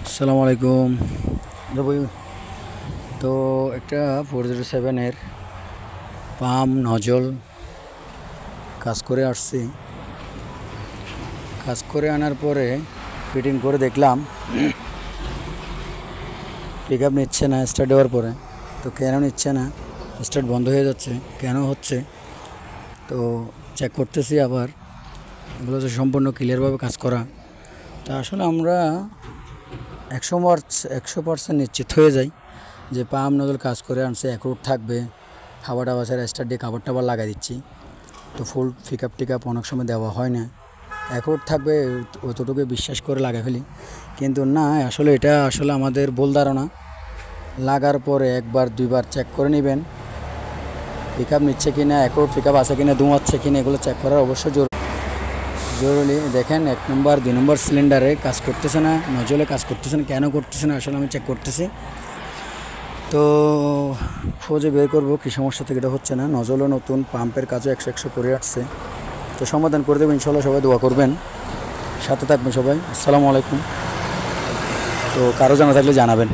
আসসালামু আলাইকুম। তো একটা 407-এর পাম্প নজল কাজ করে আসছি। কাজ করে আনার পরে ফিটিং করে দেখলাম পিক আপ নিচ্ছে না স্টার্ট দেওয়ার পরে। তো কেন নিচ্ছে না, স্টার্ট বন্ধ হয়ে যাচ্ছে, কেন হচ্ছে? তো চেক করতেছি আবার, এগুলো তো সম্পূর্ণ ক্লিয়ারভাবে কাজ করা। তা আসলে আমরা 100% নিশ্চিত হয়ে যাই যে পাম্প নজল কাজ করে আনছে, অ্যাকুরেট থাকবে, খাবার টাবার ছাড়া স্টার্ট দিয়ে খাবার টাবার লাগাই দিচ্ছি। তো ফুল পিক আপ অনেক সময় দেওয়া হয় না, অ্যাকুরেট থাকবে অতটুকু বিশ্বাস করে লাগা ফেলি। কিন্তু না, আসলে এটা আসলে আমাদের ভুল ধারণা। লাগার পরে একবার দুইবার চেক করে নেবেন পিক আপ নিচ্ছে কি না, অ্যাকুরেট পিক আপ আছে কি না, ধোঁয়াচ্ছে কি না, এগুলো চেক করার অবশ্যই জরুরি। দেখেন 1 নম্বর 2 নম্বর সিলিন্ডারে কাজ করতেছে না, নজলে কাজ করতেছে না, কেন করতেছে না আসলে আমি চেক করতেছি। তো খোঁজে বের করবো কী সমস্যা থেকে এটা হচ্ছে না। নজলও নতুন, পাম্পের কাজও 100 করে আসছে। তো সমাধান করে দেবেন ইনশাল্লাহ। সবাই দোয়া করবেন, সাথে থাকবেন সবাই। আসসালামু আলাইকুম। তো কারো জানা থাকলে জানাবেন।